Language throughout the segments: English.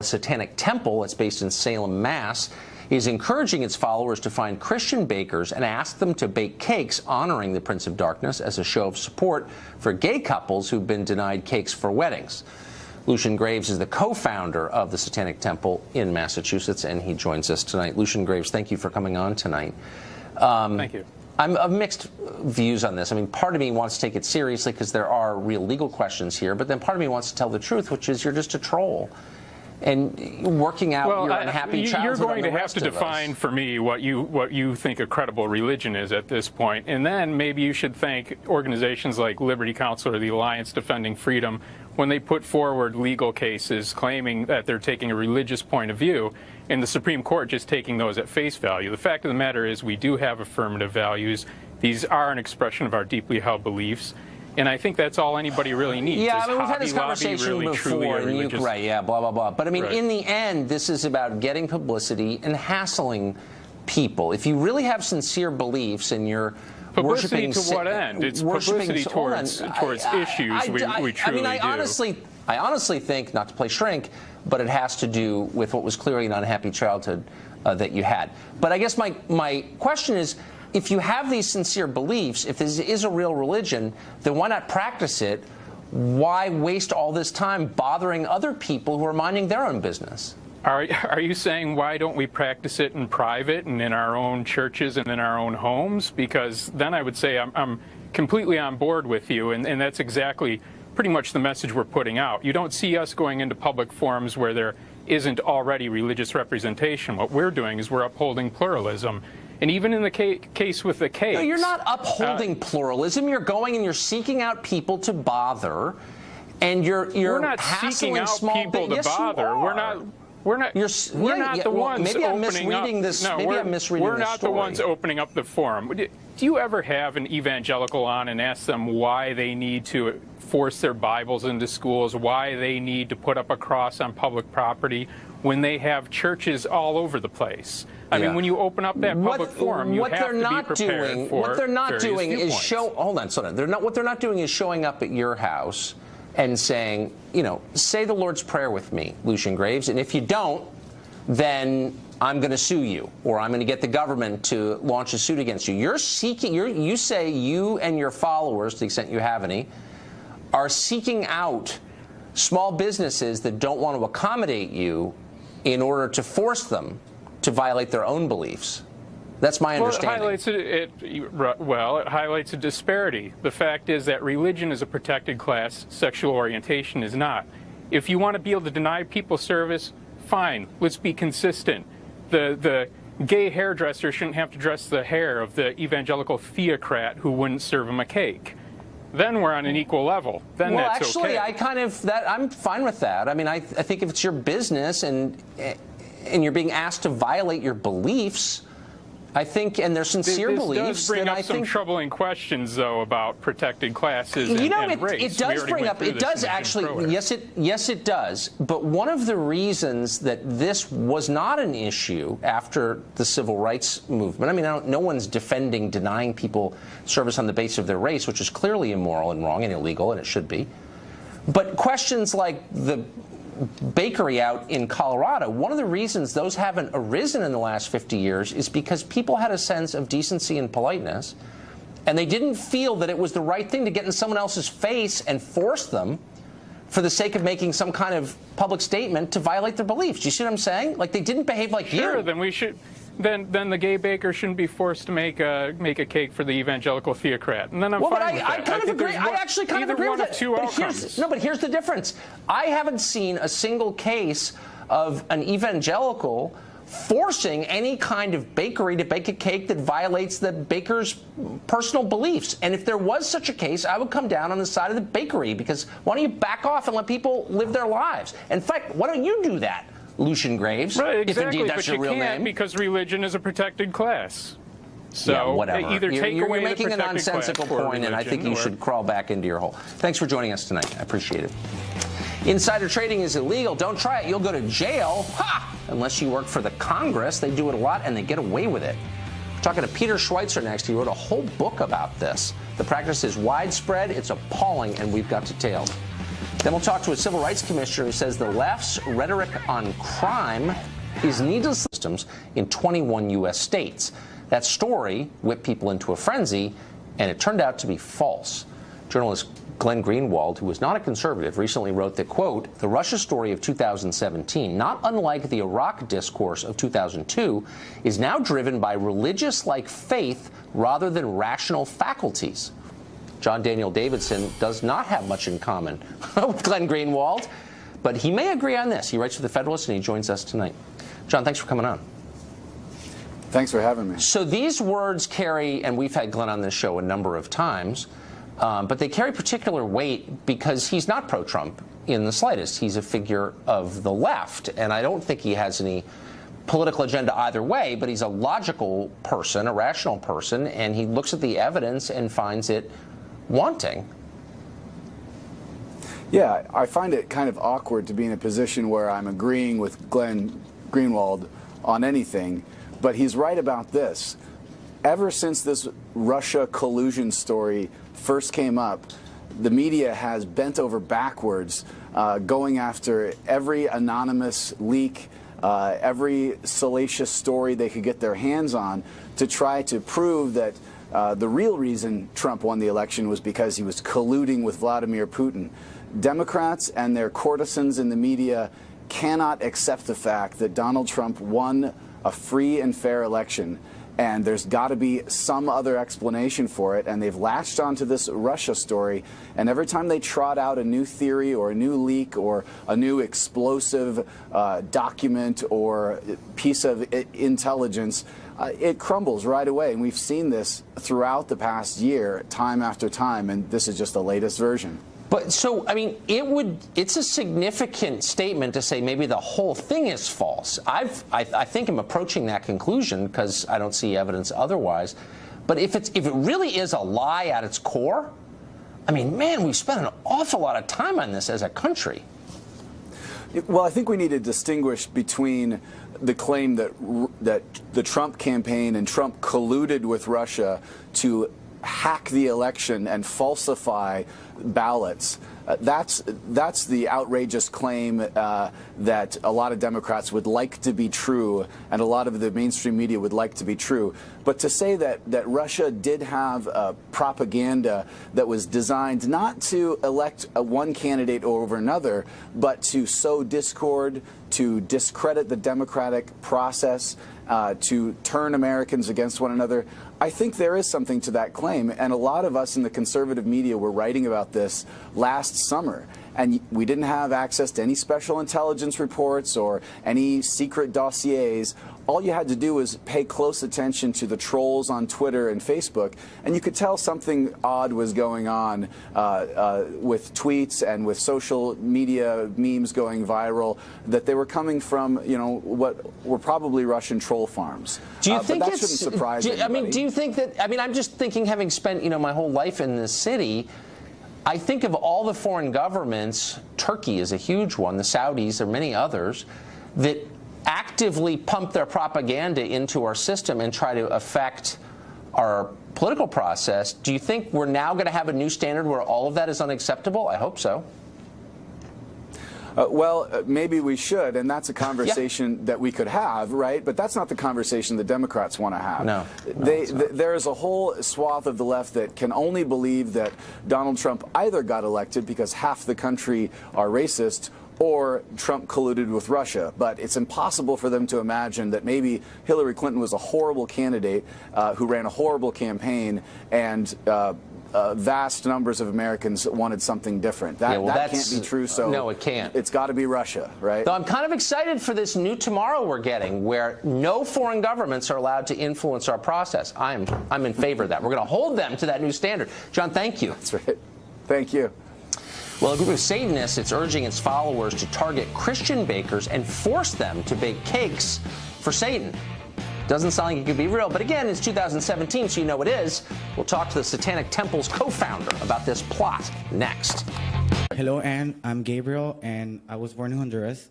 Satanic Temple, it's based in Salem, Mass, is encouraging its followers to find Christian bakers and ask them to bake cakes honoring the Prince of Darkness as a show of support for gay couples who've been denied cakes for weddings. Lucian Graves is the co-founder of the Satanic Temple in Massachusetts, and he joins us tonight. Lucian Graves, thank you for coming on tonight. Thank you. I'm of mixed views on this. I mean, part of me wants to take it seriously because there are real legal questions here, but then part of me wants to tell the truth, which is you're just a troll. And working out your unhappy childhood. You're going to have to define define for me what you think a credible religion is at this point, and then maybe you should thank organizations like Liberty Counsel or the Alliance Defending Freedom when they put forward legal cases claiming that they're taking a religious point of view, and the Supreme Court just taking those at face value. The fact of the matter is we do have affirmative values. These are an expression of our deeply held beliefs. And I think that's all anybody really needs. Yeah, I mean, we've had this conversation really, before, and right, yeah, blah, blah, blah. But I mean, in the end, this is about getting publicity and hassling people. If you really have sincere beliefs and you're publicity worshiping... to what end? It's publicity towards issues we truly do. I honestly think, not to play shrink, but it has to do with what was clearly an unhappy childhood that you had. But I guess my question is, if you have these sincere beliefs, if this is a real religion, then why not practice it? Why waste all this time bothering other people who are minding their own business? Are you saying why don't we practice it in private and in our own churches and in our own homes? Because then I would say I'm completely on board with you, and that's exactly pretty much the message we're putting out. You don't see us going into public forums where there isn't already religious representation. What we're doing is we're upholding pluralism. And even in the case with the cakes... No, you're not upholding pluralism. You're going and you're seeking out people to bother, and you're we're not seeking out people to bother. We're not the ones maybe I'm opening up. Misreading this. No, maybe I'm misreading we're not the ones opening up the forum. Do you ever have an evangelical on and ask them why they need to force their Bibles into schools, why they need to put up a cross on public property when they have churches all over the place? I mean, when you open up that public forum, you have to be prepared for what they're not doing is what they're not doing is showing up at your house and saying, say the Lord's Prayer with me, Lucian Graves, and if you don't, then I'm going to sue you, or I'm going to get the government to launch a suit against you. You say you and your followers, to the extent you have any, are seeking out small businesses that don't want to accommodate you in order to force them to violate their own beliefs. That's my understanding. It highlights a disparity. The fact is that religion is a protected class, sexual orientation is not. If you want to be able to deny people service, fine, let's be consistent. The gay hairdresser shouldn't have to dress the hair of the evangelical theocrat who wouldn't serve him a cake. Then we're on an equal level. Then that's okay. I'm fine with that. I mean, I think if it's your business and you're being asked to violate your beliefs, I think, and they're sincere beliefs. This does bring up some troubling questions, though, about protected classes and race. It does bring up. It does actually. Yes, it does. But one of the reasons that this was not an issue after the civil rights movement. I mean, no one's defending denying people service on the basis of their race, which is clearly immoral and wrong and illegal, and it should be. But questions like the bakery out in Colorado, one of the reasons those haven't arisen in the last 50 years is because people had a sense of decency and politeness, and they didn't feel that it was the right thing to get in someone else's face and force them for the sake of making some kind of public statement to violate their beliefs. Do you see what I'm saying? Like, they didn't behave like you. Sure, then we should... Then the gay baker shouldn't be forced to make a cake for the evangelical theocrat, and then I'm fine with that. I kind of agree. I actually kind of agree with that. But here's the difference. I haven't seen a single case of an evangelical forcing any kind of bakery to bake a cake that violates the baker's personal beliefs. And if there was such a case, I would come down on the side of the bakery, because why don't you back off and let people live their lives? In fact, why don't you do that, Lucian Graves, right, exactly, if indeed that's your real name? But you can't, because religion is a protected class. So yeah, whatever. Either take you're away making the a nonsensical point, and I think you should crawl back into your hole. Thanks for joining us tonight. I appreciate it. Insider trading is illegal. Don't try it. You'll go to jail. Ha! Unless you work for the Congress. They do it a lot, and they get away with it. We're talking to Peter Schweitzer next. He wrote a whole book about this. The practice is widespread. It's appalling, and we've got details. Then we'll talk to a civil rights commissioner who says the left's rhetoric on crime is needless systems in 21 U.S. states. That story whipped people into a frenzy, and it turned out to be false. Journalist Glenn Greenwald, who was not a conservative, recently wrote that, quote, the Russia story of 2017, not unlike the Iraq discourse of 2002, is now driven by religious-like faith rather than rational faculties. John Daniel Davidson does not have much in common with Glenn Greenwald, but he may agree on this. He writes for The Federalist, and he joins us tonight. John, thanks for coming on. Thanks for having me. So these words carry, and we've had Glenn on this show a number of times, but they carry particular weight because he's not pro-Trump in the slightest. He's a figure of the left, and I don't think he has any political agenda either way, but he's a logical person, a rational person, and he looks at the evidence and finds it wanting. Yeah, I find it kind of awkward to be in a position where I'm agreeing with Glenn Greenwald on anything, but he's right about this. Ever since this Russia collusion story first came up, the media has bent over backwards, going after every anonymous leak, every salacious story they could get their hands on to try to prove that the real reason Trump won the election was because he was colluding with Vladimir Putin. Democrats and their courtesans in the media cannot accept the fact that Donald Trump won a free and fair election, and there's got to be some other explanation for it, and they've latched onto this Russia story, and every time they trot out a new theory or a new leak or a new explosive document or piece of intelligence, it crumbles right away, and we've seen this throughout the past year, time after time, and this is just the latest version. But so, I mean, it's a significant statement to say maybe the whole thing is false. I think I'm approaching that conclusion because I don't see evidence otherwise. But if it really is a lie at its core, I mean, man, we've spent an awful lot of time on this as a country. Well, I think we need to distinguish between the claim that the Trump campaign and Trump colluded with Russia to hack the election and falsify ballots. That's the outrageous claim that a lot of Democrats would like to be true, and a lot of the mainstream media would like to be true. But to say that Russia did have propaganda that was designed not to elect one candidate over another, but to sow discord, to discredit the democratic process, to turn Americans against one another, I think there is something to that claim. And a lot of us in the conservative media were writing about this last summer. And we didn't have access to any special intelligence reports or any secret dossiers. All you had to do was pay close attention to the trolls on Twitter and Facebook, and you could tell something odd was going on with tweets and with social media memes going viral, that they were coming from, you know, what were probably Russian troll farms. Do you think but that shouldn't surprise anybody. I mean, do you think that, I mean, I'm just thinking, having spent, you know, my whole life in this city, I think of all the foreign governments, Turkey is a huge one, the Saudis, there are many others, that actively pump their propaganda into our system and try to affect our political process. Do you think we're now going to have a new standard where all of that is unacceptable? I hope so. Well, maybe we should, and that's a conversation that we could have, right? But that's not the conversation the Democrats want to have. No. There is a whole swath of the left that can only believe that Donald Trump either got elected because half the country are racist, or Trump colluded with Russia. But it's impossible for them to imagine that maybe Hillary Clinton was a horrible candidate who ran a horrible campaign, and vast numbers of Americans wanted something different. That can't be true. So no, it can't. It's got to be Russia, right? So I'm kind of excited for this new tomorrow we're getting, where no foreign governments are allowed to influence our process. I'm in favor of that. We're going to hold them to that new standard. John, thank you. That's right. Thank you. Well, a group of Satanists is urging its followers to target Christian bakers and force them to bake cakes for Satan. Doesn't sound like it could be real, but again, it's 2017, so you know it is. We'll talk to the Satanic Temple's co-founder about this plot next. Hello, Anne. I'm Gabriel, and I was born in Honduras.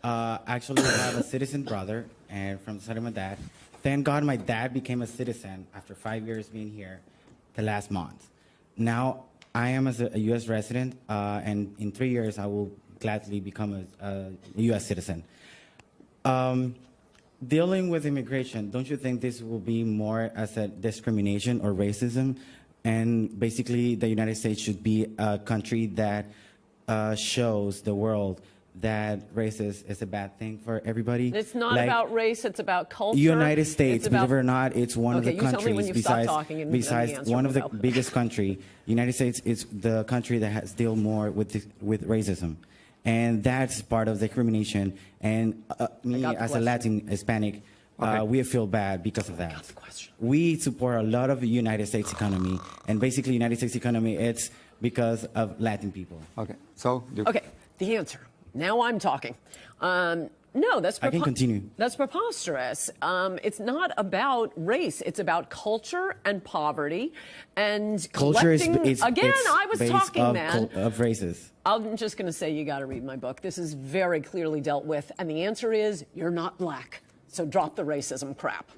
Actually, I have a citizen brother, and from the side of my dad. Thank God my dad became a citizen after 5 years being here the last month. Now, I am as a U.S. resident, and in 3 years I will gladly become a U.S. citizen. Dealing with immigration, don't you think this will be more as a discrimination or racism? And basically, the United States should be a country that shows the world that racist is a bad thing for everybody. It's not about race, it's about culture. United States, believe it or not, it's one of the countries besides one of the biggest country. United States is the country that has dealt more with racism. And that's part of the discrimination. And me, as a Latin Hispanic, we feel bad because of that. We support a lot of the United States economy. And basically, United States economy, it's because of Latin people. Okay. So. Okay. The answer. Now I'm talking. No, that's I can continue. That's preposterous. It's not about race. It's about culture and poverty and culture collecting. Again, I was talking, man. Of races. I'm just going to say you got to read my book. This is very clearly dealt with, and the answer is you're not black. So drop the racism crap.